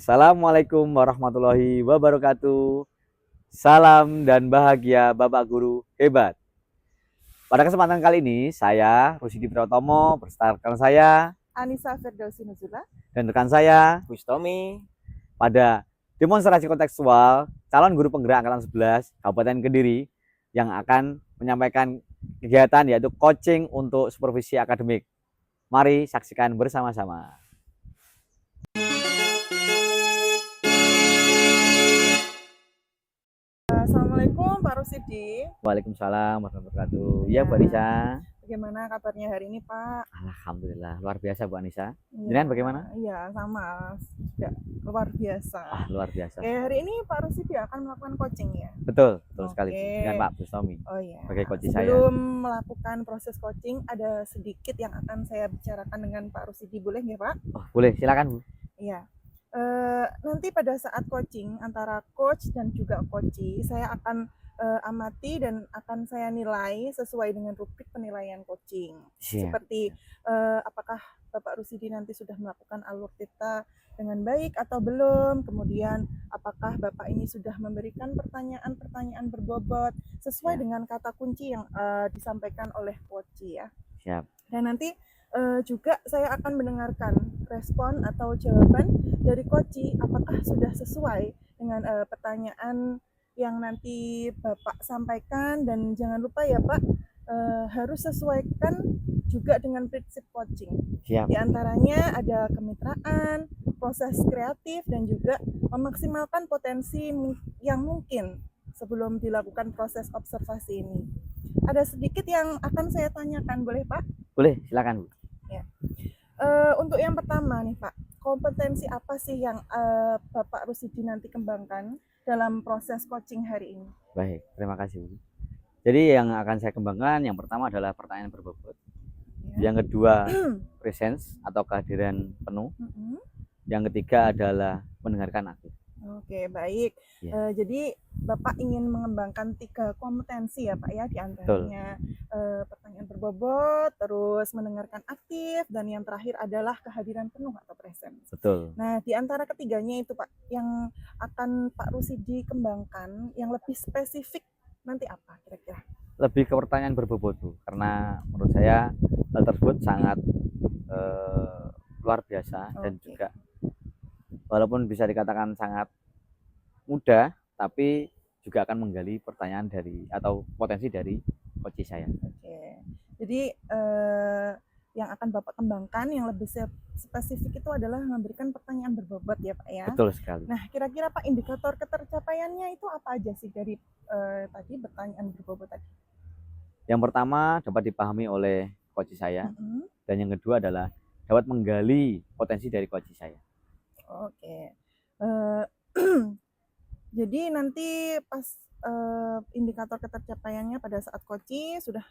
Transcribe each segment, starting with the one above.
Assalamualaikum warahmatullahi wabarakatuh. Salam dan bahagia Bapak Guru hebat. Pada kesempatan kali ini, saya Rusidi Pratomo beserta rekan saya Anissa Firdausi Nuzula dan rekan saya Bustomi pada demonstrasi kontekstual calon guru penggerak angkatan 11 Kabupaten Kediri yang akan menyampaikan kegiatan yaitu coaching untuk supervisi akademik. Mari saksikan bersama-sama. Assalamualaikum Pak Rusidi. Waalaikumsalam warahmatullahi wabarakatuh. Ya, Bu Anissa. Bagaimana kabarnya hari ini, Pak? Alhamdulillah, luar biasa Bu Anissa. Ya, Jenengan bagaimana? Iya, sama. Juga luar biasa. Luar biasa. Hari ini Pak Rusidi akan melakukan coaching ya? Betul sekali dengan Pak Bustomi. Oh iya. Sebagai coach saya. Sebelum melakukan proses coaching, ada sedikit yang akan saya bicarakan dengan Pak Rusidi, boleh nggak Pak? Oh, boleh, silakan Bu. Iya. Nanti pada saat coaching antara coach dan juga coachee, saya akan amati dan akan saya nilai sesuai dengan rubrik penilaian coaching. Seperti apakah Bapak Rusidi nanti sudah melakukan alur tita dengan baik atau belum, kemudian apakah Bapak ini sudah memberikan pertanyaan-pertanyaan berbobot sesuai dengan kata kunci yang disampaikan oleh coachee ya. Siap. Dan nanti juga saya akan mendengarkan respon atau jawaban dari coachee apakah sudah sesuai dengan pertanyaan yang nanti Bapak sampaikan, dan jangan lupa ya Pak, harus sesuaikan juga dengan prinsip coaching. Siap. Di antaranya ada kemitraan, proses kreatif, dan juga memaksimalkan potensi yang mungkin sebelum dilakukan proses observasi ini. Ada sedikit yang akan saya tanyakan, boleh Pak? Boleh, silakan Bu. Ya. Untuk yang pertama nih Pak, kompetensi apa sih yang Bapak Rusidi nanti kembangkan dalam proses coaching hari ini? Baik, terima kasih Bu. Jadi yang akan saya kembangkan yang pertama adalah pertanyaan berbobot. Ya. Yang kedua presence atau kehadiran penuh. Yang ketiga adalah mendengarkan aktif. Oke, baik. Ya. Jadi Bapak ingin mengembangkan 3 kompetensi ya Pak ya, di antaranya pertanyaan berbobot, terus mendengarkan aktif, dan yang terakhir adalah kehadiran penuh atau presence. Betul. Nah, di antara ketiganya itu Pak, yang akan Pak Rusidi kembangkan yang lebih spesifik nanti apa kira-kira? Lebih ke pertanyaan berbobot Bu, karena menurut saya hal tersebut sangat luar biasa. Dan juga walaupun bisa dikatakan sangat mudah, tapi juga akan menggali pertanyaan dari atau potensi dari coach saya. Oke. Jadi yang akan Bapak kembangkan yang lebih spesifik itu adalah memberikan pertanyaan berbobot ya Pak ya. Betul sekali. Nah, kira-kira Pak, indikator ketercapaiannya itu apa aja sih dari tadi pertanyaan berbobot tadi? Yang pertama dapat dipahami oleh coach saya, dan yang kedua adalah dapat menggali potensi dari coach saya. Oke. Jadi nanti pas indikator ketercapaiannya pada saat coaching sudah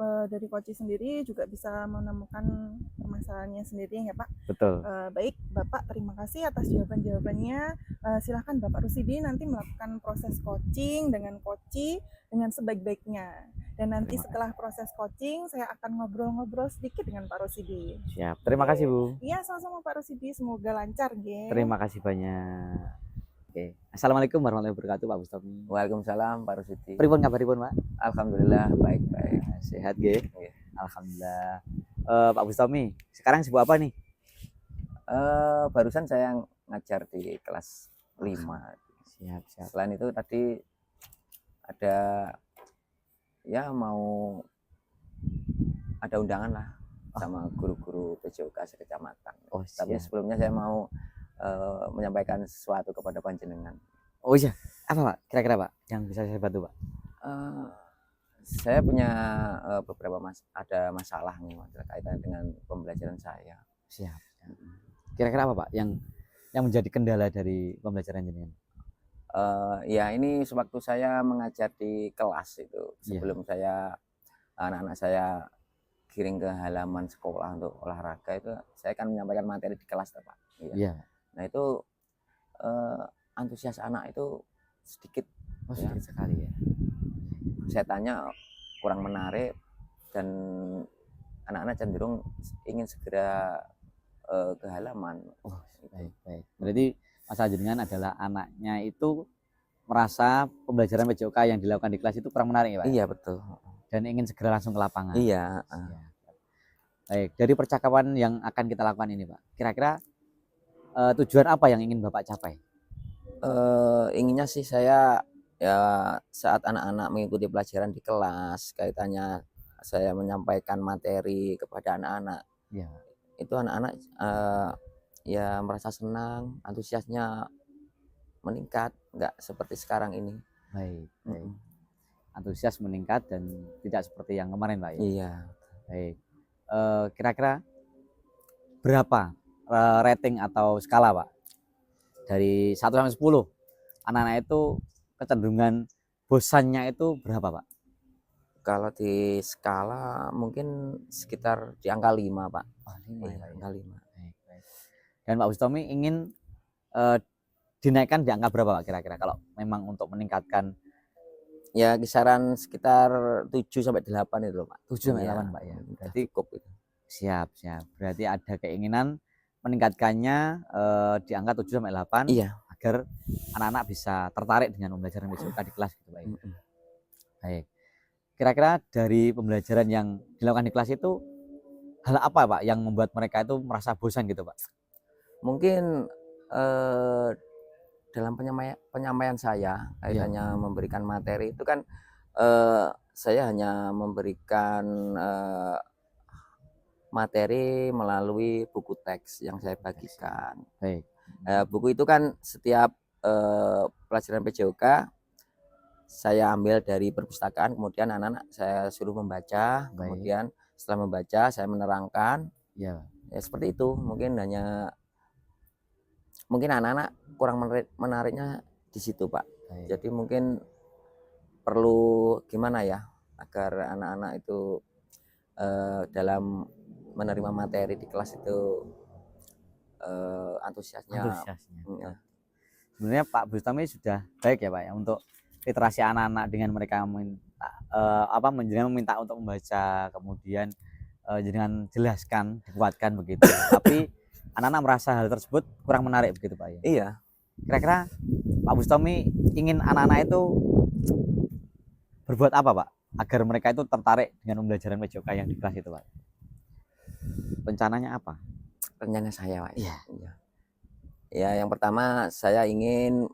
dari coaching sendiri juga bisa menemukan permasalahannya sendiri ya Pak. Betul. Baik Bapak, terima kasih atas jawaban-jawabannya. Silahkan Bapak Rusidi nanti melakukan proses coaching dengan coachee dengan sebaik-baiknya. Dan nanti setelah proses coaching saya akan ngobrol-ngobrol sedikit dengan Pak Rusidi. Siap. Terima kasih Bu. Iya, sama-sama Pak Rusidi, semoga lancar ya. Terima kasih banyak. Oke. Assalamualaikum warahmatullahi wabarakatuh Pak Bustomi. Waalaikumsalam Pak Rusidi. Pripun kabaripun Pak? Alhamdulillah baik-baik. Sehat nggih? Alhamdulillah. Pak Bustomi, sekarang sibuk apa nih? Barusan saya ngajar di kelas 5. Siap. Selain itu tadi ada mau ada undangan lah sama guru-guru PJOK sekecamatan. Tapi sebelumnya saya mau menyampaikan sesuatu kepada panjenengan. Oh iya, apa Pak? Kira-kira Pak yang bisa saya bantu Pak? Saya punya beberapa ada masalah nih terkaitan dengan pembelajaran saya. Siap. Kira-kira apa Pak yang menjadi kendala dari pembelajaran jenengan? Ya ini sewaktu saya mengajar di kelas itu, sebelum anak-anak saya kirim ke halaman sekolah untuk olahraga, itu saya kan menyampaikan materi di kelas Pak. Iya. Nah itu antusias anak itu sedikit. Sedikit sekali ya. Saya tanya kurang menarik, dan anak-anak cenderung ingin segera ke halaman. Oh, baik, baik. Berarti Mas Anjungan adalah anaknya itu merasa pembelajaran PJOK yang dilakukan di kelas itu kurang menarik ya Pak? Iya betul. Dan ingin segera langsung ke lapangan. Iya. Siap. Baik, dari percakapan yang akan kita lakukan ini Pak, kira-kira tujuan apa yang ingin Bapak capai? Inginnya sih saya ya saat anak-anak mengikuti pelajaran di kelas, kaitannya saya menyampaikan materi kepada anak-anak, Ya, itu anak-anak ya merasa senang, antusiasnya meningkat, nggak seperti sekarang ini. baik, baik. Mm-mm. Antusias meningkat dan tidak seperti yang kemarin Pak ya. Iya. Baik. Kira-kira berapa rating atau skala Pak? Dari 1 sampai 10. Anak-anak itu kecenderungan bosannya itu berapa Pak? Kalau di skala mungkin sekitar di angka 5 Pak. Oh, 5 ya Iya, Pak ya. angka 5. Baik, baik. Dan Pak Bustomi ingin dinaikkan di angka berapa Pak kira-kira kalau memang untuk meningkatkan Ya kisaran sekitar 7 sampai 8 itu loh Pak. 7 sampai Iya, 8 Pak ya. udah Berarti cukup itu. siap, siap. Berarti ada keinginan meningkatkannya di angka 7 sampai 8 Iya. agar anak-anak bisa tertarik dengan pembelajaran PJOK di kelas gitu Pak ya. Mm-mm. Baik. Kira-kira dari pembelajaran yang dilakukan di kelas itu hal apa Pak yang membuat mereka itu merasa bosan gitu Pak? Mungkin dalam penyampaian saya kaitannya memberikan materi itu kan saya hanya memberikan materi melalui buku teks yang saya bagikan. Baik. Buku itu kan setiap pelajaran PJOK saya ambil dari perpustakaan, kemudian anak-anak saya suruh membaca, Baik. kemudian setelah membaca saya menerangkan. Ya. Ya seperti itu. Mungkin anak-anak kurang menariknya di situ Pak. Baik. Jadi mungkin perlu gimana ya agar anak-anak itu dalam menerima materi di kelas itu antusiasnya. Antusiasnya. Sebenarnya Pak Bustami sudah baik ya Pak ya untuk literasi anak-anak dengan mereka meminta untuk membaca, kemudian dengan jelaskan, dikuatkan begitu. Tapi anak-anak merasa hal tersebut kurang menarik begitu Pak ya. Iya. Kira-kira Pak Bustami ingin anak-anak itu berbuat apa Pak agar mereka itu tertarik dengan pembelajaran PJOK yang di kelas itu Pak? Rencananya apa? Rencana saya Pak. Iya. Ya yang pertama saya ingin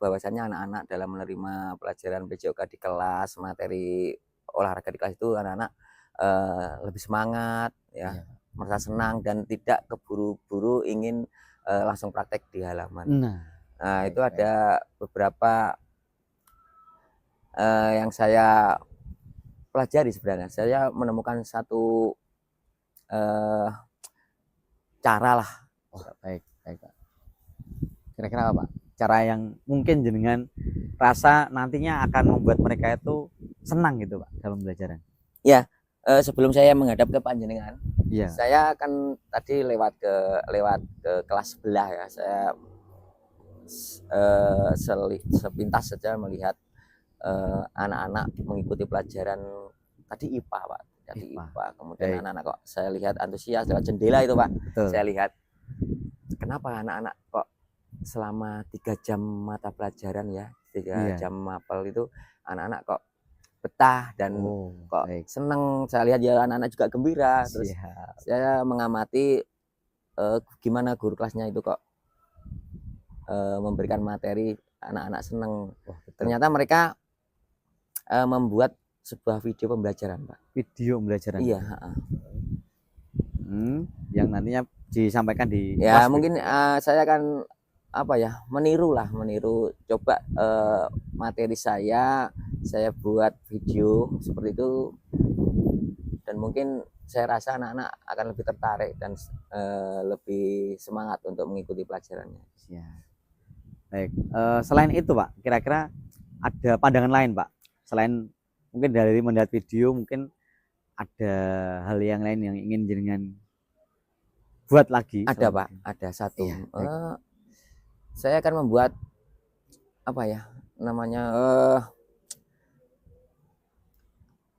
bahwasannya anak-anak dalam menerima pelajaran PJOK di kelas, materi olahraga di kelas itu anak-anak lebih semangat ya, merasa senang dan tidak keburu-buru ingin langsung praktek di halaman. Nah itu ada beberapa yang saya pelajari sebenarnya. Saya menemukan satu cara lah. Oh, baik, baik Pak. Kira-kira apa Pak? Cara yang mungkin jenengan rasa nantinya akan membuat mereka itu senang gitu Pak dalam pembelajaran. Ya, sebelum saya menghadap ke panjenengan, Iya. saya akan tadi lewat ke kelas sebelah ya. Saya sepintas saja melihat anak-anak mengikuti pelajaran tadi IPA Pak. Tadi IPA. Kemudian anak-anak kok saya lihat antusias lewat jendela itu Pak. Betul. Saya lihat kenapa anak-anak kok selama 3 jam mata pelajaran ya, 3 jam mapel itu anak-anak kok betah dan kok seneng. Saya lihat ya anak-anak juga gembira. Terus saya mengamati gimana guru kelasnya itu kok memberikan materi, anak-anak seneng. Ternyata mereka membuat sebuah video pembelajaran Pak. Video pembelajaran. Iya. Yang nantinya disampaikan di ya mungkin saya akan meniru coba materi saya buat video seperti itu, dan mungkin saya rasa anak-anak akan lebih tertarik dan lebih semangat untuk mengikuti pelajarannya. Ya. Baik, selain itu Pak, kira-kira ada pandangan lain Pak selain mungkin dari melihat video, mungkin ada hal yang lain yang ingin jenengan buat lagi? Ada Pak, ada satu. Saya akan membuat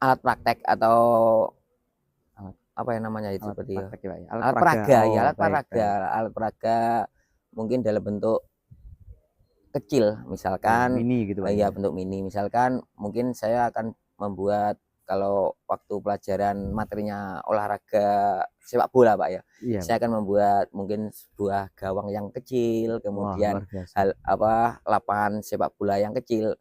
alat praktek atau apa yang namanya itu Alat seperti ya? praktek ya, Pak, ya? Alat peraga, Oh, ya alat baik, peraga, baik. alat peraga mungkin dalam bentuk kecil, misalkan Mini gitu, Pak, ya ya? bentuk mini. Misalkan mungkin saya akan membuat kalau waktu pelajaran materinya olahraga sepak bola, Pak, ya. Iya, Saya Pak. akan membuat mungkin sebuah gawang yang kecil, Wah, kemudian luar biasa. lapangan sepak bola yang kecil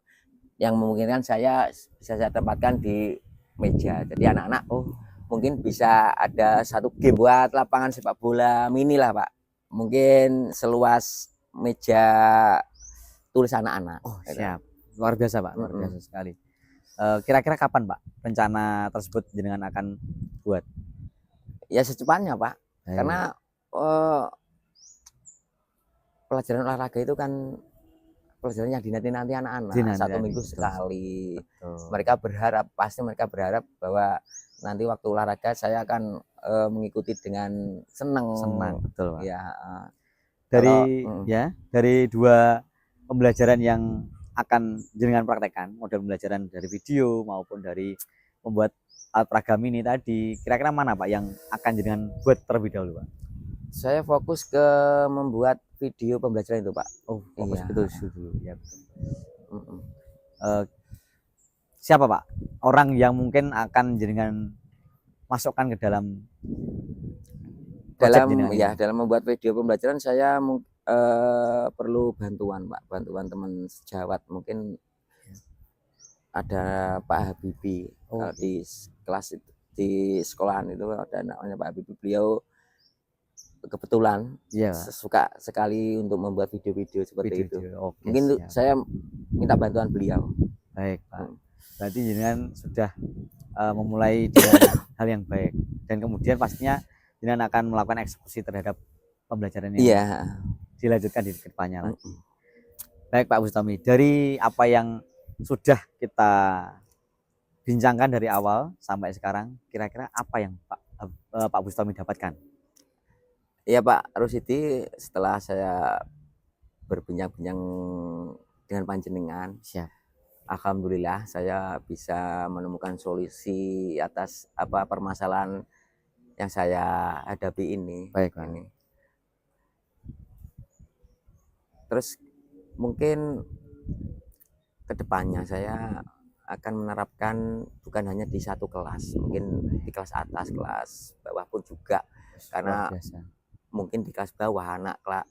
yang memungkinkan saya bisa saya tempatkan di meja. Jadi anak-anak Oh, mungkin bisa ada satu game buat lapangan sepak bola mini lah, Pak. Mungkin seluas meja tulis anak-anak. oh Gitu. siap. Luar biasa, Pak, luar Mm-mm. biasa sekali. Kira-kira kapan, Pak, rencana tersebut jenengan akan buat? Ya secepatnya, Pak. Baik. Karena eh, pelajaran olahraga itu kan pelajaran yang dinanti-nanti anak-anak. Dinanti-nanti, Satu minggu betul. sekali. Betul. Mereka berharap, pasti mereka berharap bahwa nanti waktu olahraga saya akan mengikuti dengan senang. Senang, betul, Pak. Ya, Dari kalau ya, dari dua pembelajaran yang akan jenengan praktekkan, model pembelajaran dari video maupun dari membuat alat peraga mini tadi, kira-kira mana, Pak, yang akan jenengan buat terlebih dahulu, Pak? saya fokus ke membuat video pembelajaran itu, Pak. Oh, fokus Iya. itu dulu. Ya, betul. Mm-mm. Siapa, Pak, orang yang mungkin akan jenengan masukkan ke dalam project jenengan ini? Dalam membuat video pembelajaran saya perlu bantuan, Pak, bantuan teman sejawat. Mungkin ada Pak Habibie. Oh, Kalau di kelas di sekolahan itu ada namanya Pak Habibie. Beliau kebetulan iya, Pak. suka sekali untuk membuat video-video seperti itu. Video. Oke, Mungkin siap. saya minta bantuan beliau. Baik, Pak. Berarti jenengan sudah memulai dengan hal yang baik, dan kemudian pastinya jenengan akan melakukan eksekusi terhadap pembelajaran yang Iya. dilanjutkan di depannya lagi. Baik, Pak Bustami, dari apa yang sudah kita bincangkan dari awal sampai sekarang, kira-kira apa yang Pak Bustami dapatkan? Iya, Pak Rusidi, setelah saya berbincang-bincang dengan panjenengan, Siap. alhamdulillah saya bisa menemukan solusi atas permasalahan yang saya hadapi ini. Baik, Pak. Ini. Terus mungkin kedepannya saya akan menerapkan bukan hanya di satu kelas, mungkin di kelas atas, kelas bawah pun juga, karena Luar biasa. mungkin di kelas bawah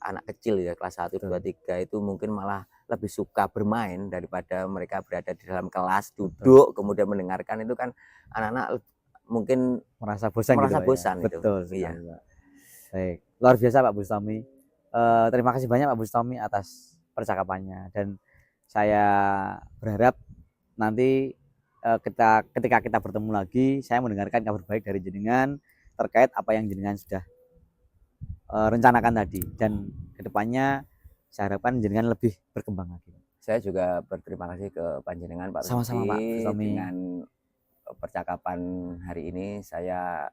anak kecil ya, kelas 1, 2, 3 itu mungkin malah lebih suka bermain daripada mereka berada di dalam kelas duduk kemudian mendengarkan. Itu kan anak-anak mungkin merasa bosan gitu, Pak, bosan ya? itu. Betul sekali, Iya. Pak. Baik, luar biasa Pak Bustami. Terima kasih banyak Pak Bustami atas percakapannya, dan saya berharap nanti ketika kita bertemu lagi, saya mendengarkan kabar baik dari jenengan terkait apa yang jenengan sudah rencanakan tadi, dan kedepannya saya harapkan jenengan lebih berkembang lagi. Saya juga berterima kasih ke panjenengan Pak Sama-sama, Pak Rusdi. Bustami. Dengan percakapan hari ini saya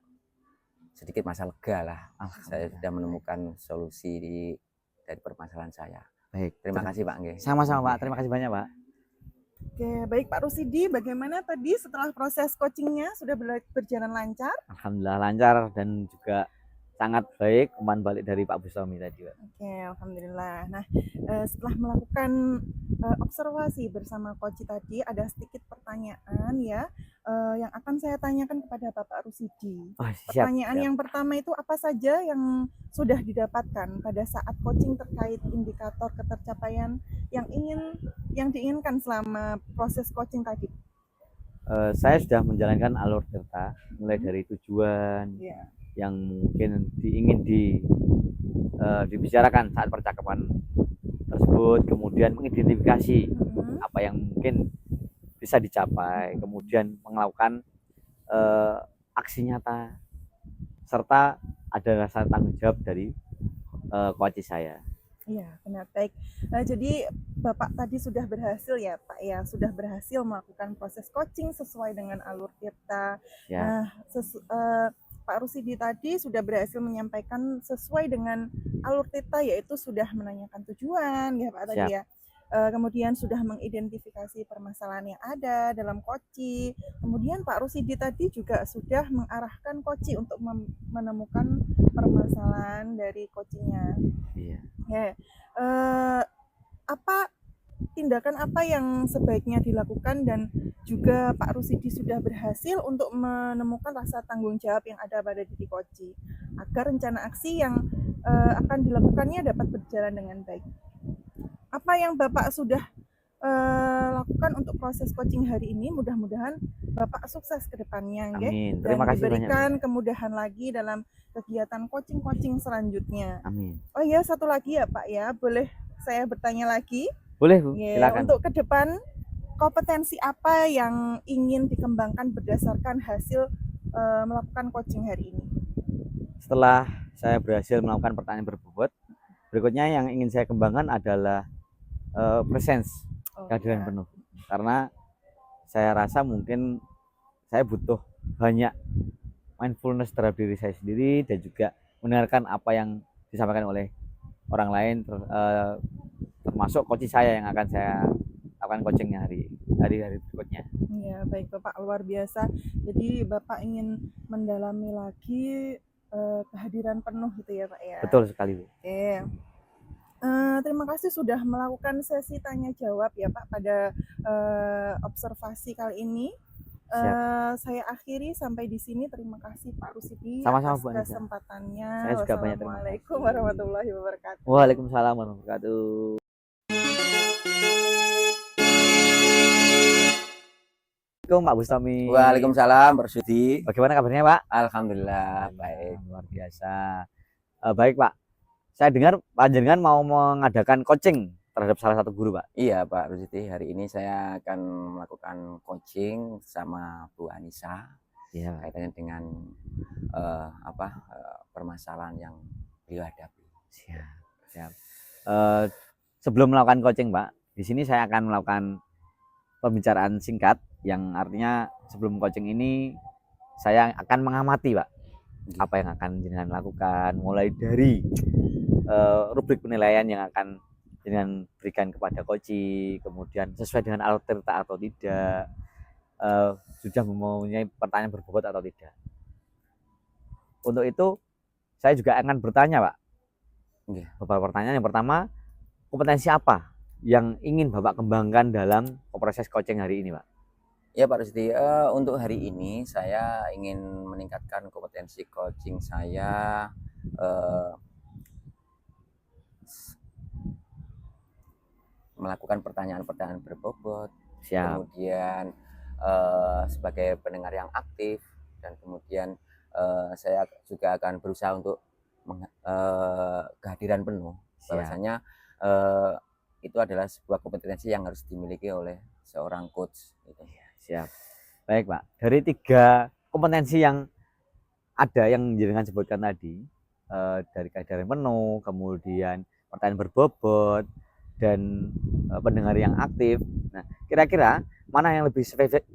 sedikit masa lega lah. Saya sudah menemukan solusi dari permasalahan saya. Baik, terima kasih Pak Nggih. Sama-sama Pak, terima kasih banyak Pak. Oke, baik Pak Rusidi, bagaimana tadi setelah proses coachingnya sudah berjalan lancar? Alhamdulillah lancar dan juga sangat baik umpan balik dari Pak Bustami tadi, Pak. Oke, alhamdulillah. Nah, setelah melakukan observasi bersama Coach tadi, ada sedikit pertanyaan ya yang akan saya tanyakan kepada Bapak Rusidi. Oh, siap, Pertanyaan siap. yang pertama itu apa saja yang sudah didapatkan pada saat coaching terkait indikator ketercapaian yang diinginkan selama proses coaching tadi? Saya sudah menjalankan alur tirta mulai dari tujuan yang mungkin ingin dibicarakan saat percakapan tersebut, kemudian mengidentifikasi apa yang mungkin bisa dicapai, kemudian melakukan aksi nyata, serta ada rasa tanggung jawab dari coach saya. Iya, benar, baik. Jadi Bapak tadi sudah berhasil ya Pak ya, sudah berhasil melakukan proses coaching sesuai dengan alur tirta. Ya. Nah, Pak Rusidi tadi sudah berhasil menyampaikan sesuai dengan alur tirta, yaitu sudah menanyakan tujuan ya Pak tadi ya. kemudian sudah mengidentifikasi permasalahan yang ada dalam koci. Kemudian Pak Rusidi tadi juga sudah mengarahkan koci untuk menemukan permasalahan dari kocinya. Iya. Ya, apa tindakan apa yang sebaiknya dilakukan, dan juga Pak Rusidi sudah berhasil untuk menemukan rasa tanggung jawab yang ada pada diri koci agar rencana aksi yang akan dilakukannya dapat berjalan dengan baik. Apa yang Bapak sudah lakukan untuk proses coaching hari ini, mudah-mudahan Bapak sukses ke depannya, nggih, Amin. dan Terima kasih banyak. diberikan kemudahan lagi dalam kegiatan coaching selanjutnya. Amin. Oh iya, satu lagi ya Pak ya, boleh saya bertanya lagi? Boleh, Bu. Ya, Silakan. untuk ke depan kompetensi apa yang ingin dikembangkan berdasarkan hasil melakukan coaching hari ini? Setelah saya berhasil melakukan pertanyaan berbobot, berikutnya yang ingin saya kembangkan adalah presence, kehadiran penuh. Karena saya rasa mungkin saya butuh banyak mindfulness terhadap diri saya sendiri dan juga mendengarkan apa yang disampaikan oleh orang lain, termasuk coach saya yang akan saya lakukan coachingnya hari berikutnya. Ya, baik Bapak, luar biasa. Jadi Bapak ingin mendalami lagi kehadiran penuh gitu ya Pak ya? Betul sekali, Bu. Oke. Terima kasih sudah melakukan sesi tanya jawab ya Pak pada observasi kali ini. Saya akhiri sampai di sini. Terima kasih Pak Rusidi atas kesempatannya. Saya juga banyak terima kasih. Wassalamualaikum warahmatullahi wabarakatuh. Waalaikumsalam warahmatullahi wabarakatuh. Assalamualaikum Pak Bustami. Waalaikumsalam Pak Rusidi. Bagaimana kabarnya Pak? Alhamdulillah baik. Luar biasa. Baik Pak. Saya dengar panjenengan mau mengadakan coaching terhadap salah satu guru, Pak. Iya, Pak Rusidi. Hari ini saya akan melakukan coaching sama Bu Anissa. Iya. Kaitannya dengan permasalahan yang beliau hadapi. Siap. Sebelum melakukan coaching, Pak, di sini saya akan melakukan pembicaraan singkat yang artinya sebelum coaching ini saya akan mengamati, Pak, apa yang akan jenengan lakukan, mulai dari rubrik penilaian yang akan jenengan berikan kepada coach, kemudian sesuai dengan alter atau tidak, sudah mempunyai pertanyaan berbobot atau tidak. Untuk itu saya juga akan bertanya, Pak, beberapa pertanyaan. Yang pertama, kompetensi apa yang ingin Bapak kembangkan dalam proses coaching hari ini, Pak? Ya Pak Rusdi, untuk hari ini saya ingin meningkatkan kompetensi coaching saya melakukan pertanyaan-pertanyaan berbobot. Siap. Kemudian sebagai pendengar yang aktif, dan kemudian saya juga akan berusaha untuk kehadiran penuh. Bahwasanya itu adalah sebuah kompetensi yang harus dimiliki oleh seorang coach gitu. Siap. Baik Pak, dari 3 kompetensi yang ada yang jenengan sebutkan tadi, dari kehadiran penuh, kemudian pertanyaan berbobot, dan pendengar yang aktif. Nah, kira-kira mana yang lebih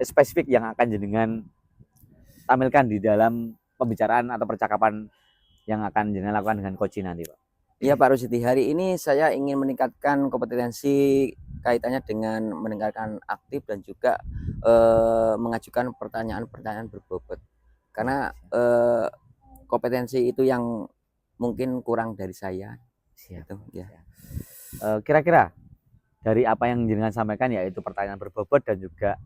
spesifik yang akan jenengan tampilkan di dalam pembicaraan atau percakapan yang akan jenengan lakukan dengan coach nanti, Pak? Iya Pak Rusidi, hari ini saya ingin meningkatkan kompetensi kaitannya dengan mendengarkan aktif dan juga mengajukan pertanyaan-pertanyaan berbobot. Karena kompetensi itu yang mungkin kurang dari saya. Siap. Gitu, ya. Kira-kira dari apa yang jenengan sampaikan, yaitu pertanyaan berbobot dan juga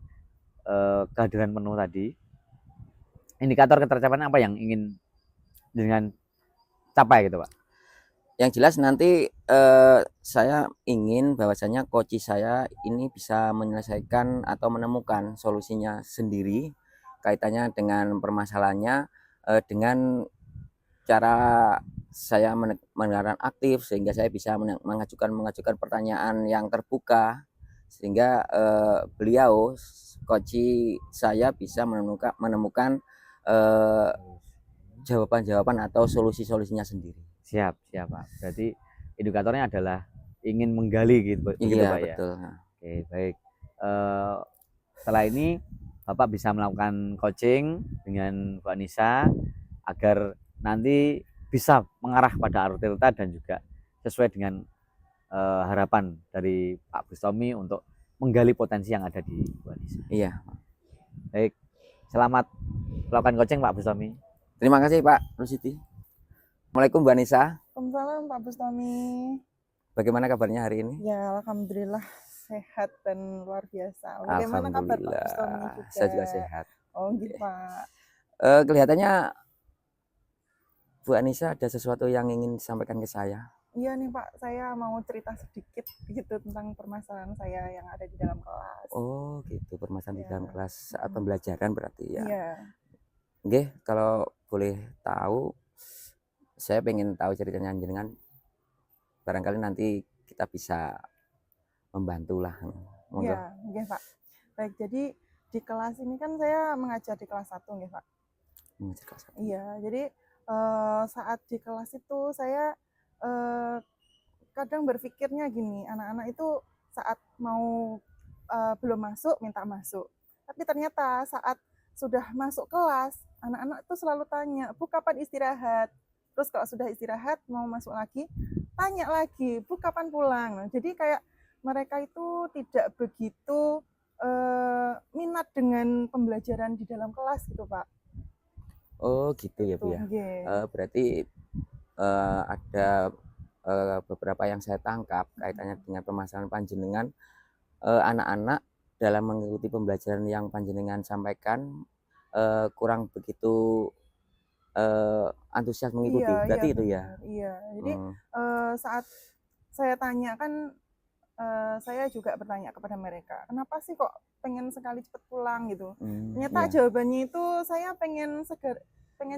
kehadiran penuh tadi, indikator ketercapaian apa yang ingin jenengan capai gitu, Pak? Yang jelas nanti saya ingin bahwasanya coach saya ini bisa menyelesaikan atau menemukan solusinya sendiri kaitannya dengan permasalahannya dengan cara saya mendengarkan aktif, sehingga saya bisa mengajukan pertanyaan yang terbuka, sehingga beliau coach saya bisa menemukan jawaban-jawaban atau solusi-solusinya sendiri. Siap Pak. Berarti indikatornya adalah ingin menggali gitu, iya, Pak, betul. Ya? Oke, baik. Setelah ini Bapak bisa melakukan coaching dengan Bu Anissa agar nanti bisa mengarah pada arus delta dan juga sesuai dengan harapan dari Pak Bustomi untuk menggali potensi yang ada di Bu Anissa. Iya. Baik, selamat melakukan coaching Pak Bustomi. Terima kasih Pak Rusidi. Assalamualaikum Bu Anissa. Waalaikumsalam Pak Bustami. Bagaimana kabarnya hari ini? Ya, alhamdulillah sehat dan luar biasa. Bagaimana kabar Pak Bustami juga? Saya juga sehat. Oh, gitu Pak. Kelihatannya Bu Anissa ada sesuatu yang ingin disampaikan ke saya. Iya nih Pak, saya mau cerita sedikit gitu tentang permasalahan saya yang ada di dalam kelas. Oh gitu, permasalahan di Iya. dalam kelas saat pembelajaran berarti ya. Iya. Oke, kalau boleh tahu, saya pengen tahu ceritanya jenengan. Barangkali nanti kita bisa membantu lah. Monggo. Iya, oke Pak. Baik, jadi di kelas ini kan saya mengajar di kelas 1 nggih Pak. Mengajar kelas satu. Iya, jadi saat di kelas itu saya kadang berpikirnya gini, anak-anak itu saat mau belum masuk minta masuk. Tapi ternyata saat sudah masuk kelas, anak-anak itu selalu tanya, "Bu, kapan istirahat?" Terus kalau sudah istirahat mau masuk lagi, tanya lagi, "Bu, kapan pulang?" Nah, jadi kayak mereka itu tidak begitu minat dengan pembelajaran di dalam kelas gitu, Pak. Oh gitu ya Bu Tuh, ya. nggih. Berarti ada beberapa yang saya tangkap kaitannya dengan permasalahan panjenengan, anak-anak dalam mengikuti pembelajaran yang panjenengan sampaikan kurang begitu antusias mengikuti. Iya, iya Berarti itu ya. benar. Iya. Jadi Hmm. saat saya tanya kan saya juga bertanya kepada mereka, kenapa sih kok pengen sekali cepat pulang gitu? Ternyata Iya. jawabannya itu saya pengen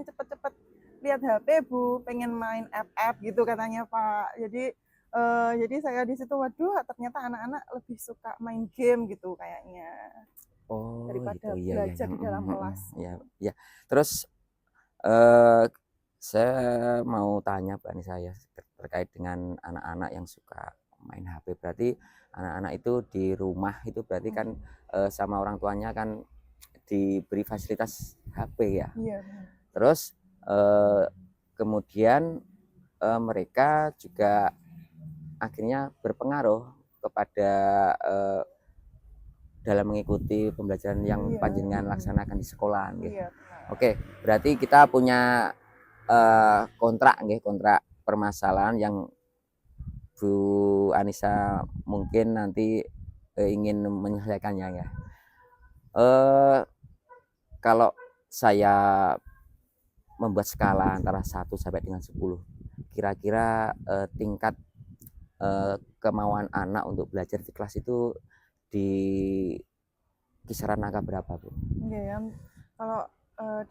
cepet-cepet lihat HP Bu, pengen main app gitu katanya Pak. Jadi saya di situ waduh ternyata anak-anak lebih suka main game gitu kayaknya Oh daripada gitu. Iya, iya, belajar iya. di dalam kelas. Iya, iya. Terus eh saya mau tanya Mbak Anissa ya terkait dengan anak-anak yang suka main HP. Berarti anak-anak itu di rumah itu berarti kan sama orang tuanya kan diberi fasilitas HP ya. Iya benar. Terus kemudian mereka juga akhirnya berpengaruh kepada dalam mengikuti pembelajaran yang Iya. panjenengan laksanakan di sekolah nggih. Iya benar. Oke, berarti kita punya kontrak nggih, kontrak permasalahan yang Bu Anissa mungkin nanti ingin menyelesaikannya ya. Kalau saya membuat skala antara 1 sampai dengan 10, kira-kira tingkat kemauan anak untuk belajar di kelas itu di kisaran angka berapa Bu? Iya ya. Kalau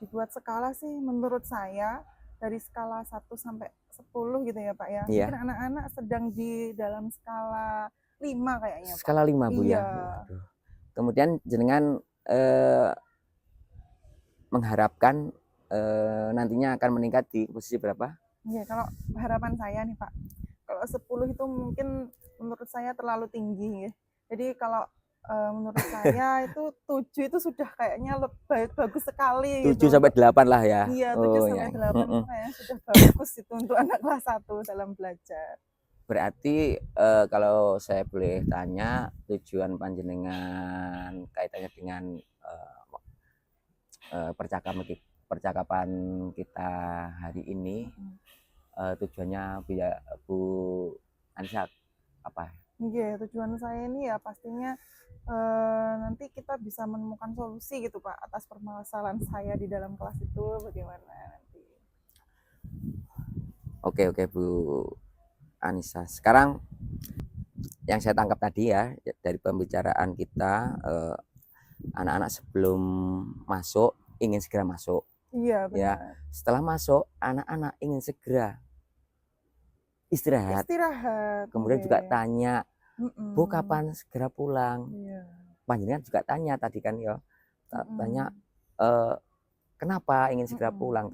dibuat skala sih menurut saya dari skala 1 sampai 10 gitu ya Pak ya. Iya. Mungkin anak-anak sedang di dalam skala 5 kayaknya Pak. Skala 5 Bu ya. Iya. Waduh. Kemudian jenengan mengharapkan nantinya akan meningkat di posisi berapa? Iya, kalau harapan saya nih Pak, kalau 10 itu mungkin menurut saya terlalu tinggi ya. Jadi kalau menurut saya itu 7 itu sudah kayaknya bagus sekali 7 gitu. sampai 8 lah ya. Iya, 7 Oh sampai ya. 8 itu kayaknya sudah bagus itu untuk anak kelas 1 dalam belajar. Berarti kalau saya boleh tanya tujuan panjenengan kaitannya dengan percakapan kita hari ini, tujuannya Bu Anissa apa? Iya, tujuan saya ini ya pastinya nanti kita bisa menemukan solusi gitu Pak atas permasalahan saya di dalam kelas itu bagaimana nanti. Oke Bu Anissa. Sekarang yang saya tangkap tadi ya dari pembicaraan kita, anak-anak sebelum masuk ingin segera masuk. Iya benar. Ya, setelah masuk anak-anak ingin segera istirahat. Kemudian juga tanya, Bu kapan segera pulang? Iya. Panjenengan juga tanya tadi kan ya, tanya kenapa ingin segera pulang?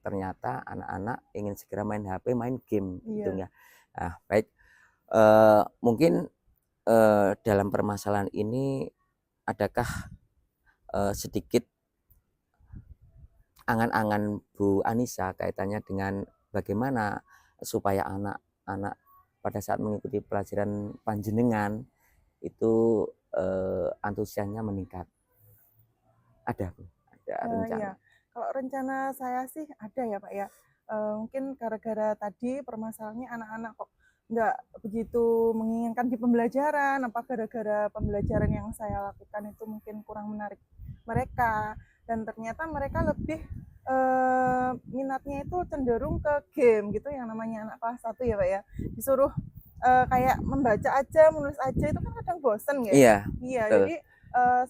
Ternyata anak-anak ingin segera main HP, main game gitu ya. Nah, baik, mungkin dalam permasalahan ini adakah sedikit angan-angan Bu Anissa kaitannya dengan bagaimana supaya anak-anak pada saat mengikuti pelajaran panjenengan itu antusiasnya meningkat. Ada Bu, ada rencana. Iya, kalau rencana saya sih ada ya Pak ya. Mungkin gara-gara tadi permasalahannya anak-anak kok nggak begitu menginginkan di pembelajaran, apa gara-gara pembelajaran yang saya lakukan itu mungkin kurang menarik mereka, dan ternyata mereka lebih minatnya itu cenderung ke game gitu, yang namanya anak kelas 1 ya Pak ya. Disuruh kayak membaca aja, menulis aja itu kan kadang bosen ya. Iya, Iya, betul. jadi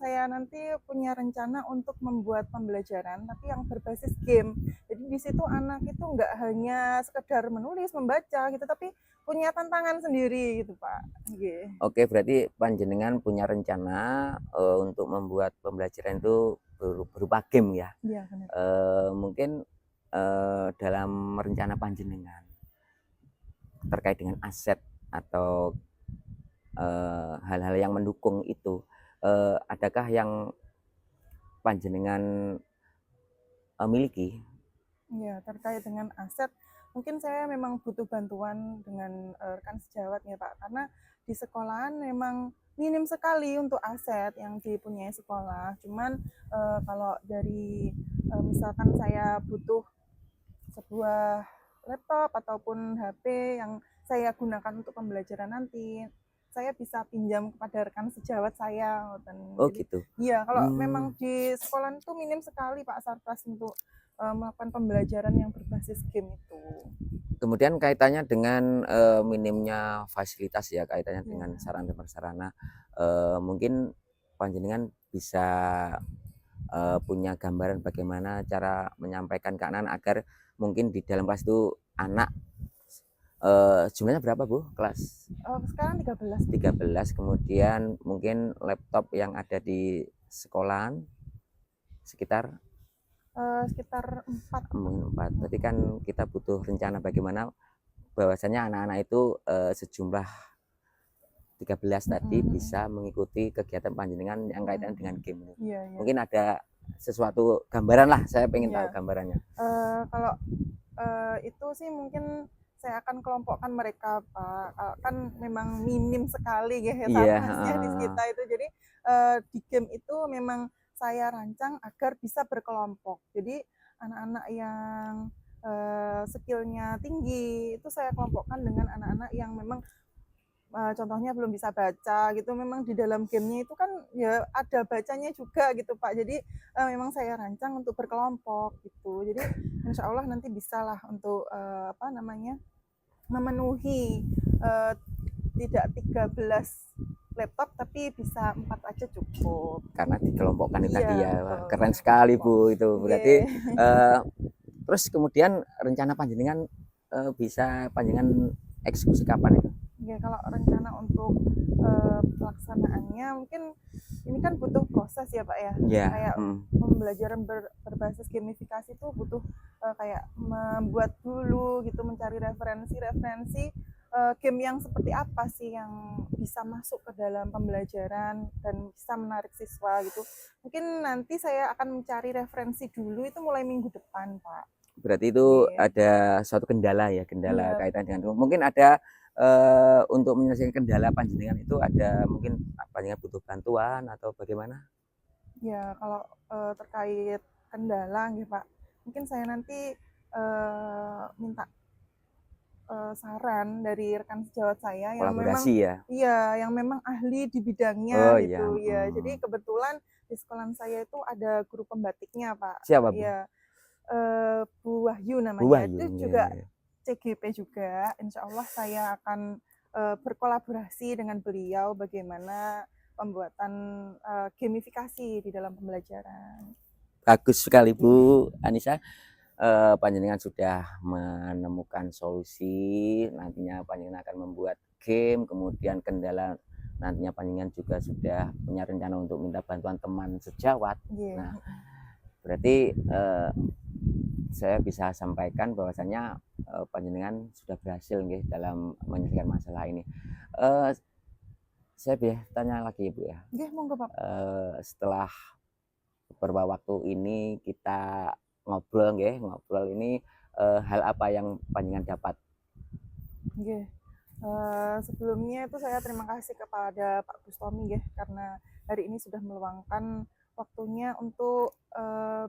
saya nanti punya rencana untuk membuat pembelajaran tapi yang berbasis game. Jadi di situ anak itu nggak hanya sekedar menulis, membaca gitu, tapi punya tantangan sendiri gitu Pak. Nggih. Oke, berarti panjenengan punya rencana untuk membuat pembelajaran itu berupa game ya. Iya benar. Mungkin dalam rencana panjenengan terkait dengan aset atau hal-hal yang mendukung itu, adakah yang panjenengan miliki? Ya, terkait dengan aset, mungkin saya memang butuh bantuan dengan rekan sejawat ya Pak, karena di sekolahan memang minim sekali untuk aset yang dipunyai sekolah. Cuman kalau dari misalkan saya butuh sebuah laptop ataupun HP yang saya gunakan untuk pembelajaran nanti, saya bisa pinjam kepada rekan sejawat saya. Oh Jadi, gitu. iya, kalau memang di sekolah itu minim sekali Pak Sarpras untuk melakukan pembelajaran yang berbasis game itu. Kemudian kaitannya dengan minimnya fasilitas ya, kaitannya dengan Ya, sarana dan prasarana, mungkin panjenengan bisa punya gambaran bagaimana cara menyampaikan ke anak agar mungkin di dalam kelas itu anak jumlahnya berapa Bu? Kelas sekarang 13. 13, kemudian mungkin laptop yang ada di sekolahan sekitar Sekitar 4. mungkin 4. Berarti kan kita butuh rencana bagaimana bahwasanya anak-anak itu sejumlah 13 tadi bisa mengikuti kegiatan panjenengan yang kaitannya dengan game ini. Iya, iya. Mungkin ada sesuatu gambaran lah, saya pengen Iya. tahu gambarannya. Kalau itu sih mungkin saya akan kelompokkan mereka Pak. Kan memang minim sekali ya Iya, Sarplasnya di kita itu. Jadi di game itu memang saya rancang agar bisa berkelompok. Jadi anak-anak yang skillnya tinggi itu saya kelompokkan dengan anak-anak yang memang contohnya belum bisa baca gitu. Memang di dalam gamenya itu kan ya ada bacanya juga gitu Pak. Jadi memang saya rancang untuk berkelompok gitu. Jadi insya Allah nanti bisalah untuk apa namanya, memenuhi tidak 13 laptop tapi bisa 4 aja cukup. Karena dikelompokkan itu Iya, tadi ya. betul. Keren sekali Bu itu. Berarti Nggih. terus kemudian rencana panjenengan bisa panjenengan eksekusi kapan itu? Ya, kalau rencana untuk pelaksanaannya mungkin ini kan butuh proses ya Pak ya. Ya. Kayak pembelajaran berbasis gamifikasi itu butuh kayak membuat dulu gitu, mencari referensi game yang seperti apa sih yang bisa masuk ke dalam pembelajaran dan bisa menarik siswa gitu. Mungkin nanti saya akan mencari referensi dulu itu mulai minggu depan Pak. Berarti itu Oke. ada suatu kendala ya, kendala Iya. kaitan dengan mungkin ada untuk menyelesaikan kendala panjenengan itu ada mungkin panjenengan butuh bantuan atau bagaimana? Ya, kalau terkait kendala nih Pak, mungkin saya nanti minta saran dari rekan sejawat saya yang memang Kolaborasi ya. iya, yang memang ahli di Oh bidangnya iya. gitu ya. Jadi kebetulan di sekolah saya itu ada guru pembatiknya Pak. Siapa Bu? Iya, Bu Wahyu Bu namanya. Wahyu. Itu juga CGP juga. Insya Allah saya akan berkolaborasi dengan beliau bagaimana pembuatan gamifikasi di dalam pembelajaran. Bagus sekali Bu Anissa. Panjenengan sudah menemukan solusi, nantinya panjenengan akan membuat game, kemudian kendala nantinya panjenengan juga sudah punya rencana untuk minta bantuan teman sejawat. Yeah. Nah, berarti saya bisa sampaikan bahwasanya panjenengan sudah berhasil nggih dalam menyelesaikan masalah ini. Saya bisa tanya lagi Bu ya. Nggih, monggo Pak. Setelah beberapa waktu ini kita ngobrol ini hal apa yang panjenengan dapat? Nggih. Sebelumnya itu saya terima kasih kepada Pak Bustomi ya, karena hari ini sudah meluangkan waktunya untuk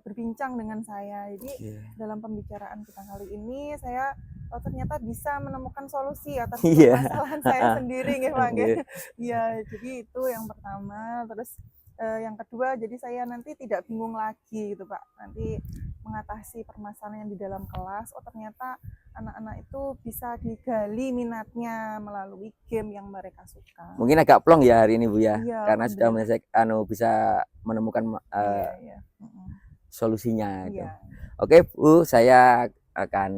berbincang dengan saya. Jadi dalam pembicaraan kita kali ini saya ternyata bisa menemukan solusi atas Iya. permasalahan saya sendiri ya Pak. Iya. Ya, jadi itu yang pertama. Terus yang kedua, jadi saya nanti tidak bingung lagi gitu Pak. Nanti mengatasi permasalahan di dalam kelas. Oh ternyata anak-anak itu bisa digali minatnya melalui game yang mereka suka. Mungkin agak plong ya hari ini Bu ya, Iya, karena sudah bisa menemukan iya. solusinya itu. Iya. Oke Bu, saya akan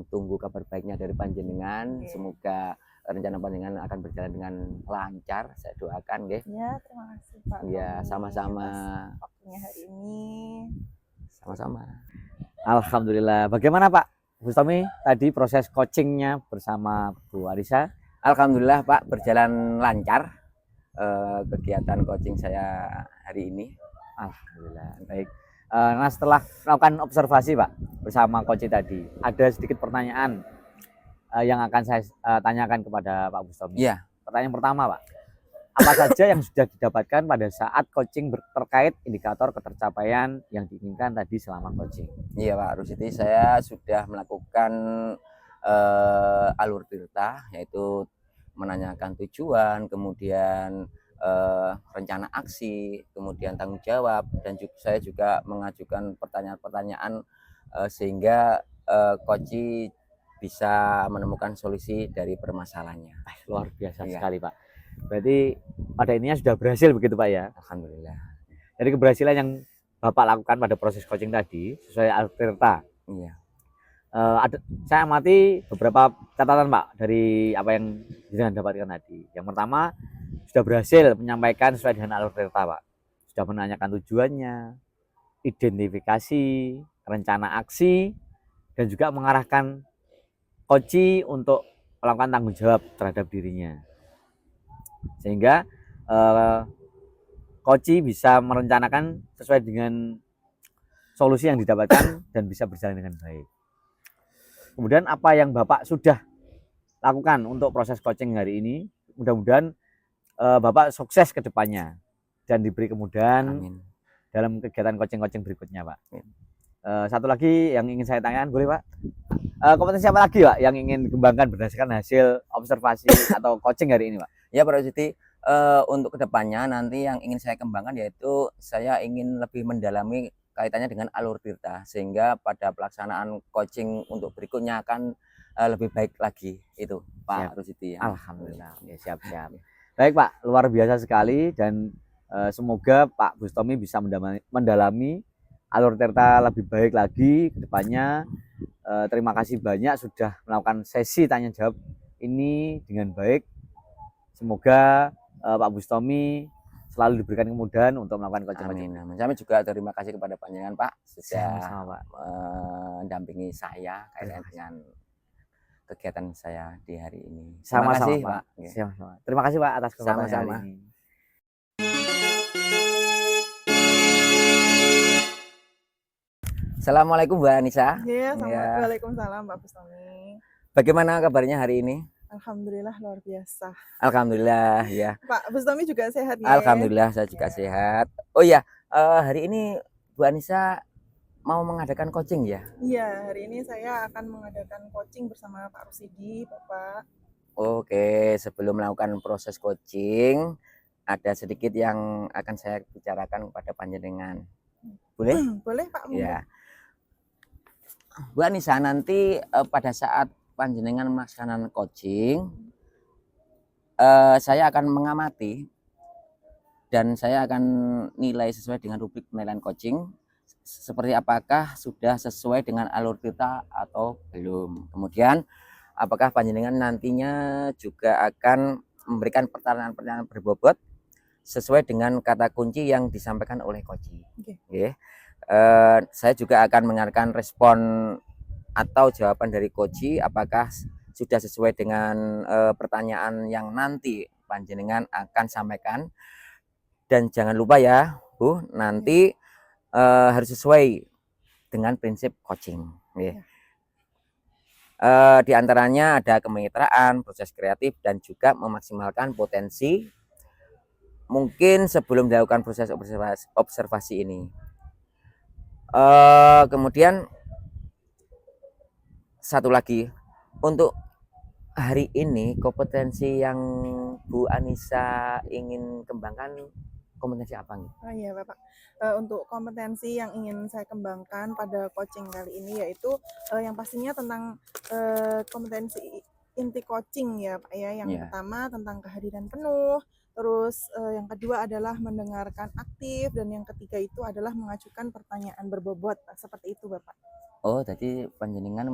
tunggu kabar baiknya dari panjenengan. Oke. Semoga rencana panjenengan akan berjalan dengan lancar. Saya doakan nggih. Ya, terima kasih Pak. Iya, Tommy sama-sama. atas waktunya hari ini. Sama-sama. Alhamdulillah. Bagaimana Pak Bustomi tadi proses coachingnya bersama Bu Arisa? Alhamdulillah Pak, berjalan lancar kegiatan coaching saya hari ini. Alhamdulillah. Baik. Nah setelah melakukan observasi Pak bersama coaching tadi, ada sedikit pertanyaan yang akan saya tanyakan kepada Pak Bustomi. Iya. Pertanyaan pertama Pak, apa saja yang sudah didapatkan pada saat coaching terkait indikator ketercapaian yang diinginkan tadi selama coaching? Iya Pak Rusiti, saya sudah melakukan alur tirta, yaitu menanyakan tujuan, kemudian rencana aksi, kemudian tanggung jawab, dan saya juga mengajukan pertanyaan-pertanyaan sehingga coach bisa menemukan solusi dari permasalahannya. Luar biasa Iya. sekali Pak. Berarti pada intinya sudah berhasil begitu Pak ya? Alhamdulillah. Dari keberhasilan yang Bapak lakukan pada proses coaching tadi sesuai alur tirta, Iya. saya amati beberapa catatan Pak dari apa yang kita dapatkan tadi. Yang pertama, sudah berhasil menyampaikan sesuai dengan alur tirta Pak. Sudah menanyakan tujuannya, identifikasi, rencana aksi, dan juga mengarahkan coach untuk melakukan tanggung jawab terhadap dirinya. Sehingga coach bisa merencanakan sesuai dengan solusi yang didapatkan dan bisa berjalan dengan baik. Kemudian apa yang Bapak sudah lakukan untuk proses coaching hari ini, mudah-mudahan Bapak sukses ke depannya dan diberi kemudahan Amin. dalam kegiatan coaching-coaching berikutnya Pak. Satu lagi yang ingin saya tanyakan, boleh Pak? Kompetensi apa lagi Pak yang ingin dikembangkan berdasarkan hasil observasi atau coaching hari ini Pak? Ya Pak Rusiti, untuk kedepannya nanti yang ingin saya kembangkan yaitu saya ingin lebih mendalami kaitannya dengan alur tirta, sehingga pada pelaksanaan coaching untuk berikutnya akan lebih baik lagi itu Pak Rusiti. Alhamdulillah. Ya, siap-siap. Baik Pak, luar biasa sekali dan semoga Pak Bustomi bisa mendalami alur tirta lebih baik lagi ke depannya. Terima kasih banyak sudah melakukan sesi tanya jawab ini dengan baik. Semoga Pak Bustomi selalu diberikan kemudahan untuk melakukan coaching. Amin. Kami juga terima kasih kepada panjenengan Pak sudah Sama-sama, Pak. mendampingi saya kaitan dengan kegiatan saya di hari ini. Sama-sama, Terima kasih Pak. Pak. Sama-sama. Terima kasih Pak atas kesempatannya hari Sama-sama. ini. Assalamualaikum Mbak Anissa. Iya, Ya. Waalaikumsalam Pak Bustomi. Bagaimana kabarnya hari ini? Alhamdulillah luar biasa. Alhamdulillah ya. Pak Bustomi juga sehat ya? Alhamdulillah saya juga sehat. Oh iya, hari ini Bu Anissa mau mengadakan coaching ya? Iya, hari ini saya akan mengadakan coaching bersama Pak Rusidi, Bapak. Oke, sebelum melakukan proses coaching, ada sedikit yang akan saya bicarakan kepada panjenengan. Boleh? Boleh Pak. Ya. Bu Anissa, nanti pada saat panjenengan melaksanakan coaching, saya akan mengamati dan saya akan nilai sesuai dengan rubrik penilaian coaching, seperti apakah sudah sesuai dengan alur tirta atau belum. Kemudian apakah panjenengan nantinya juga akan memberikan pertanyaan-pertanyaan berbobot sesuai dengan kata kunci yang disampaikan oleh coach. Oke. Saya juga akan mendengarkan respon atau jawaban dari coach, apakah sudah sesuai dengan pertanyaan yang nanti panjenengan akan sampaikan. Dan jangan lupa ya Bu, nanti harus sesuai dengan prinsip coaching. Di antaranya ada kemitraan, proses kreatif, dan juga memaksimalkan potensi mungkin sebelum dilakukan proses observasi ini. Kemudian satu lagi, untuk hari ini kompetensi yang Bu Anissa ingin kembangkan kompetensi apa nih? Oh iya Bapak, untuk kompetensi yang ingin saya kembangkan pada coaching kali ini yaitu yang pastinya tentang kompetensi inti coaching ya Pak ya. Yang Iya. pertama tentang kehadiran penuh, terus yang kedua adalah mendengarkan aktif, dan yang ketiga itu adalah mengajukan pertanyaan berbobot. Seperti itu Bapak. Oh, jadi panjenengan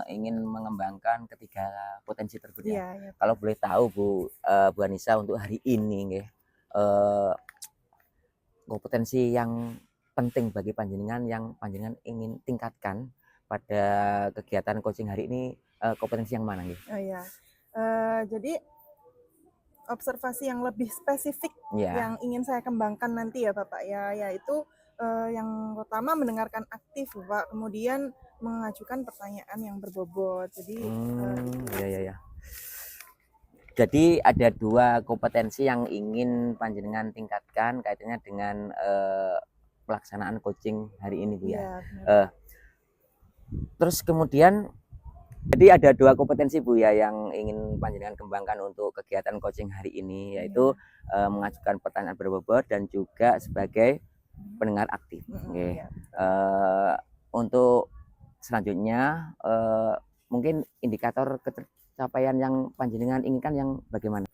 ingin mengembangkan ketiga potensi tersebut ya. Iya, ya Pak. Kalau boleh tahu Bu Anissa, untuk hari ini nggih, kompetensi yang penting bagi panjenengan yang panjenengan ingin tingkatkan pada kegiatan coaching hari ini, kompetensi yang mana nggih? Oh iya, jadi observasi yang lebih spesifik Iya. yang ingin saya kembangkan nanti ya Bapak ya, yaitu yang pertama mendengarkan aktif Bapak, kemudian mengajukan pertanyaan yang berbobot. Jadi Iya, iya, iya. Jadi ada 2 kompetensi yang ingin panjenengan tingkatkan kaitannya dengan pelaksanaan coaching hari ini Bu ya. iya benar. Terus kemudian jadi ada 2 kompetensi Bu ya yang ingin panjenengan kembangkan untuk kegiatan coaching hari ini, yaitu mengajukan pertanyaan berbobot dan juga sebagai pendengar aktif. Oke. Iya. Untuk selanjutnya mungkin indikator ketercapaian yang panjenengan inginkan yang bagaimana?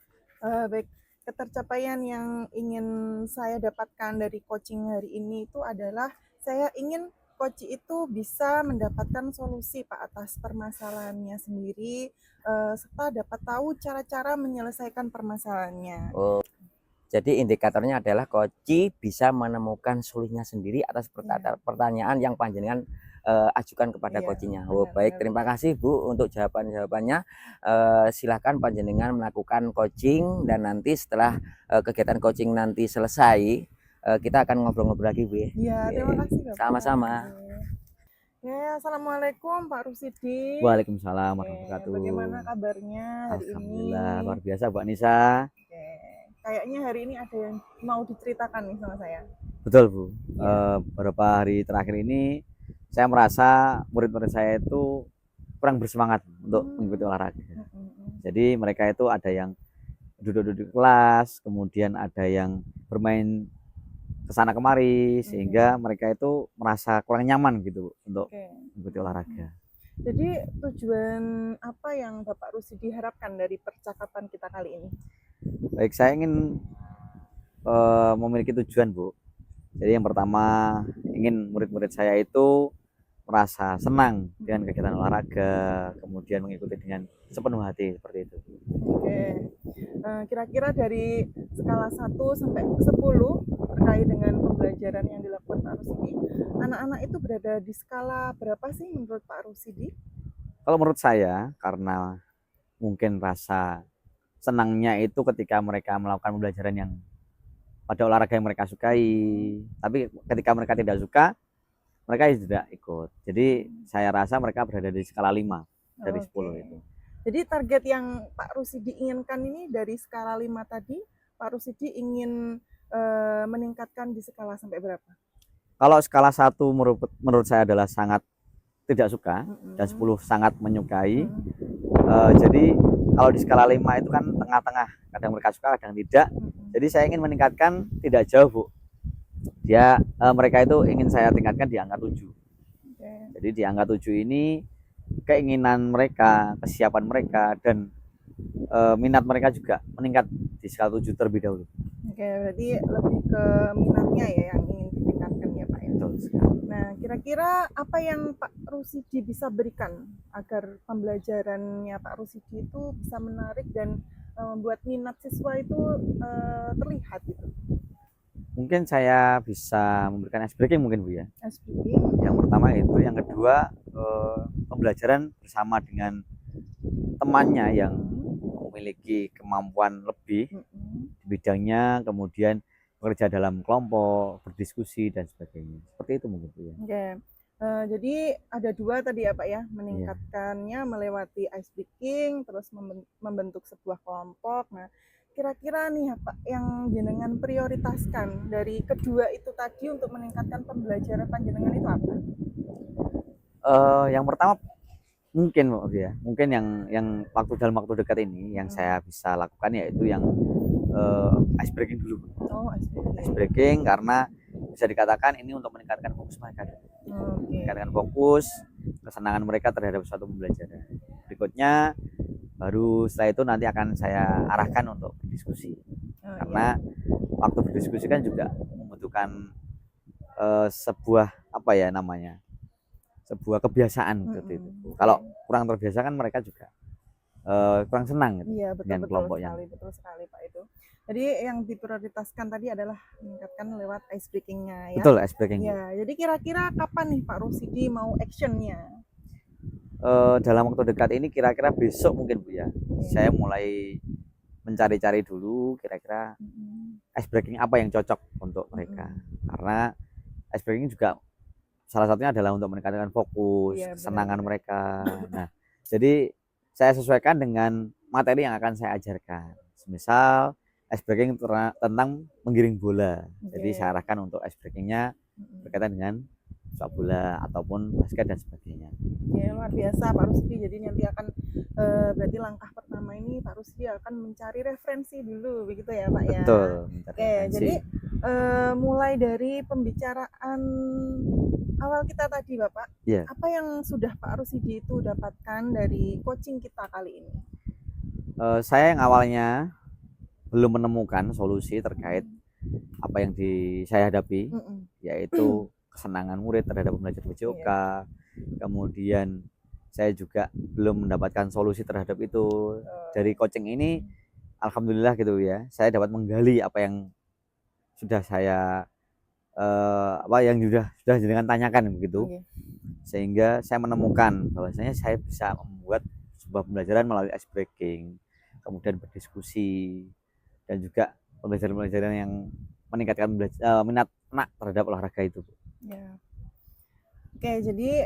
Baik, ketercapaian yang ingin saya dapatkan dari coaching hari ini itu adalah saya ingin coach itu bisa mendapatkan solusi Pak atas permasalahannya sendiri, serta dapat tahu cara-cara menyelesaikan permasalahannya. Oh, jadi indikatornya adalah coach bisa menemukan solusinya sendiri atas pertanyaan yang panjenengan ajukan kepada Iya, coachnya. Oh, benar, baik, benar. terima kasih Bu untuk jawaban-jawabannya. Silakan panjenengan melakukan coaching, dan nanti setelah kegiatan coaching nanti selesai, kita akan ngobrol-ngobrol lagi Bu ya. Iya, terima kasih Bapak. Sama-sama. Ya, assalamualaikum Pak Rusidi. Waalaikumsalam Oke, warahmatullahi bagaimana wabarakatuh. kabarnya hari ini? Alhamdulillah luar biasa Bu Anissa. Oke, kayaknya hari ini ada yang mau diceritakan nih sama saya. Betul Bu. Iya. Beberapa hari terakhir ini saya merasa murid-murid saya itu kurang bersemangat untuk mengikuti olahraga. Jadi mereka itu ada yang duduk-duduk kelas, kemudian ada yang bermain kesana kemari, sehingga mereka itu merasa kurang nyaman gitu untuk mengikuti olahraga. Jadi tujuan apa yang Bapak Rusidi harapkan dari percakapan kita kali ini? Baik, saya ingin memiliki tujuan Bu. Jadi yang pertama, ingin murid-murid saya itu merasa senang dengan kegiatan olahraga, kemudian mengikuti dengan sepenuh hati, seperti itu. Oke, kira-kira dari skala 1 sampai 10 terkait dengan pembelajaran yang dilakukan Pak Rusidi, anak-anak itu berada di skala berapa sih menurut Pak Rusidi? Kalau menurut saya, karena mungkin rasa senangnya itu ketika mereka melakukan pembelajaran yang pada olahraga yang mereka sukai, tapi ketika mereka tidak suka, mereka tidak ikut. Jadi saya rasa mereka berada di skala 5 dari 10 itu. Jadi target yang Pak Rusidi inginkan ini dari skala 5 tadi, Pak Rusidi ingin meningkatkan di skala sampai berapa? Kalau skala 1 menurut saya adalah sangat tidak suka, dan 10 sangat menyukai. Jadi kalau di skala 5 itu kan tengah-tengah, kadang mereka suka, kadang tidak. Jadi saya ingin meningkatkan tidak jauh Bu. Mereka itu ingin saya tingkatkan di angka 7. Jadi di angka 7 ini keinginan mereka, kesiapan mereka, dan minat mereka juga meningkat di skala 7 terlebih dahulu. Oke, berarti lebih ke minatnya ya yang ingin ditingkatkan ya Pak ya. Nah, kira-kira apa yang Pak Rusidi bisa berikan agar pembelajarannya Pak Rusidi itu bisa menarik dan membuat minat siswa itu terlihat gitu? Mungkin saya bisa memberikan ice breaking mungkin Bu ya. Ice breaking. Yang pertama itu, yang kedua pembelajaran bersama dengan temannya yang memiliki kemampuan lebih di bidangnya, kemudian bekerja dalam kelompok, berdiskusi dan sebagainya. Seperti itu mungkin Bu ya. Oke. Jadi ada dua tadi ya Pak ya, meningkatkannya melewati ice breaking, terus membentuk sebuah kelompok. Nah, kira-kira nih ya Pak, yang jenengan prioritaskan dari kedua itu tadi untuk meningkatkan pembelajaran panjenengan itu apa? Yang pertama mungkin yang dalam waktu dekat ini yang saya bisa lakukan yaitu yang ice breaking dulu. Oh, ice breaking. Ice breaking karena bisa dikatakan ini untuk meningkatkan fokus mereka. Meningkatkan fokus, kesenangan mereka terhadap suatu pembelajaran. Berikutnya baru setelah itu nanti akan saya arahkan untuk berdiskusi. Karena waktu berdiskusi kan juga membutuhkan sebuah sebuah kebiasaan seperti itu. Kalau kurang terbiasa kan mereka juga kurang senang gitu, dengan kelompoknya. Betul sekali Pak itu. Jadi yang diprioritaskan tadi adalah meningkatkan lewat ice breaking-nya ya. Betul, ice breaking. Ya, jadi kira-kira kapan nih Pak Rusidi mau action-nya? Dalam waktu dekat ini kira-kira besok mungkin Bu ya. Saya mulai mencari-cari dulu kira-kira ice breaking apa yang cocok untuk mereka. Karena ice breaking juga salah satunya adalah untuk meningkatkan fokus, kesenangan mereka. Nah, jadi saya sesuaikan dengan materi yang akan saya ajarkan. Misal ice breaking tentang menggiring bola. Jadi saya arahkan untuk ice breakingnya berkaitan dengan sepak bola ataupun basket dan sebagainya. Ya, luar biasa Pak Rusdi. Jadi nanti akan berarti langkah pertama ini Pak Rusdi akan mencari referensi dulu, begitu ya Pak ya. Betul. Oke, jadi mulai dari pembicaraan awal kita tadi Bapak, apa yang sudah Pak Rusdi itu dapatkan dari coaching kita kali ini? Saya yang awalnya belum menemukan solusi terkait apa yang saya hadapi, yaitu kesenangan murid terhadap pembelajaran PJOK. Kemudian saya juga belum mendapatkan solusi terhadap itu. Dari coaching ini alhamdulillah gitu ya, saya dapat menggali apa yang sudah saya yang sudah jenengan tanyakan begitu. Sehingga saya menemukan bahwasanya saya bisa membuat sebuah pembelajaran melalui ice breaking, kemudian berdiskusi, dan juga pembelajaran-pembelajaran yang meningkatkan minat anak terhadap olahraga itu. Ya. Oke, jadi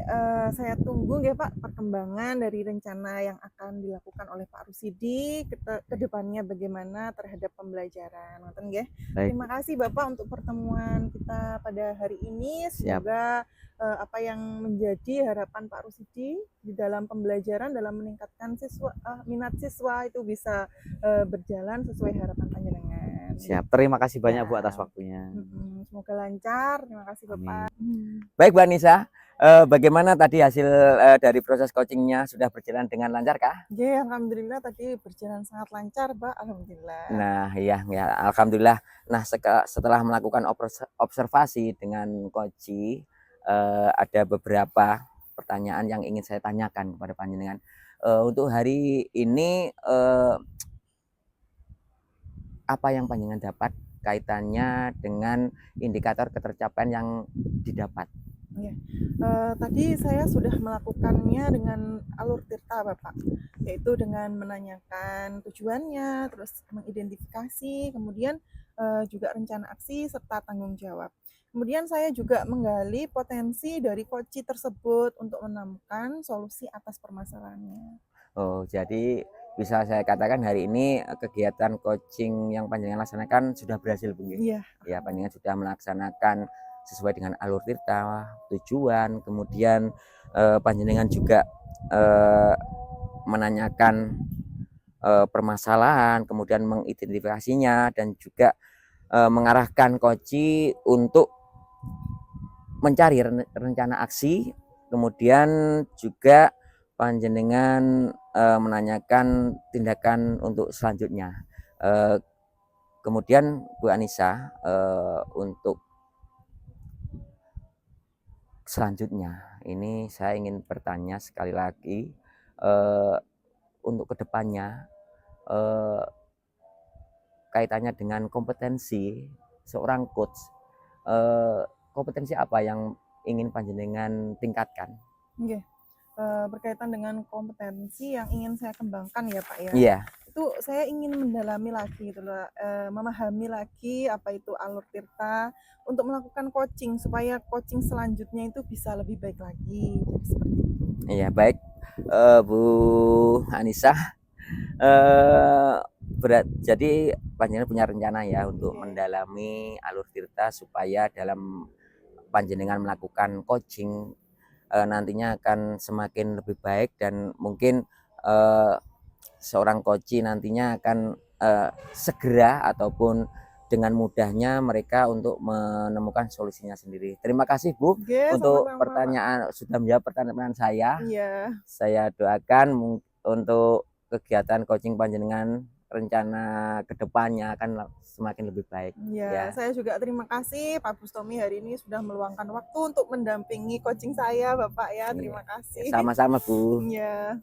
saya tunggu ya Pak perkembangan dari rencana yang akan dilakukan oleh Pak Rusidi ke depannya bagaimana terhadap pembelajaran. Ngoten nggih. Terima kasih Bapak untuk pertemuan kita pada hari ini. Semoga apa yang menjadi harapan Pak Rusidi di dalam pembelajaran dalam meningkatkan minat siswa itu bisa berjalan sesuai harapan panjenengan. Siap. Terima kasih banyak Bu atas waktunya. Semoga lancar. Terima kasih Bapak. Baik Bu Anissa, bagaimana tadi hasil dari proses coachingnya, sudah berjalan dengan lancar kah? Ya, alhamdulillah tadi berjalan sangat lancar, Pak. Alhamdulillah. Nah, ya, alhamdulillah. Nah, setelah melakukan observasi dengan coach, ada beberapa pertanyaan yang ingin saya tanyakan kepada panjenengan. Untuk hari ini, apa yang panjenengan dapat kaitannya dengan indikator ketercapaian yang didapat? Ya, tadi saya sudah melakukannya dengan alur tirta Bapak, yaitu dengan menanyakan tujuannya, terus mengidentifikasi, kemudian juga rencana aksi serta tanggung jawab. Kemudian saya juga menggali potensi dari coach tersebut untuk menemukan solusi atas permasalahannya. Oh, jadi bisa saya katakan hari ini kegiatan coaching yang panjenengan laksanakan sudah berhasil, Bu? Iya. Ya, panjenengan sudah melaksanakan sesuai dengan alur tirta, tujuan, kemudian panjenengan juga menanyakan permasalahan, kemudian mengidentifikasinya, dan juga mengarahkan coach untuk mencari rencana aksi, kemudian juga panjenengan menanyakan tindakan untuk selanjutnya. Kemudian Bu Anissa, untuk selanjutnya ini saya ingin bertanya sekali lagi, untuk kedepannya kaitannya dengan kompetensi seorang coach, kompetensi apa yang ingin panjenengan tingkatkan? Berkaitan dengan kompetensi yang ingin saya kembangkan ya Pak ya. Iya. itu saya ingin mendalami lagi gitu loh, memahami lagi apa itu alur tirta untuk melakukan coaching supaya coaching selanjutnya itu bisa lebih baik lagi. Jadi seperti itu. Iya, baik, Bu Anissa. eh jadi panjenengan punya rencana ya untuk Oke. mendalami alur tirta supaya dalam panjenengan melakukan coaching nantinya akan semakin lebih baik dan mungkin eh, seorang coach nantinya akan segera ataupun dengan mudahnya mereka untuk menemukan solusinya sendiri. Terima kasih Bu Oke, untuk sama-sama, Pak. pertanyaan, sudah menjawab pertanyaan saya. Iya. Saya doakan untuk kegiatan coaching panjenengan rencana kedepannya akan semakin lebih baik. Ya, Ya. saya juga terima kasih Pak Bustomi hari ini sudah meluangkan waktu untuk mendampingi coaching saya, Bapak ya. Terima kasih. Sama-sama Bu. Ya.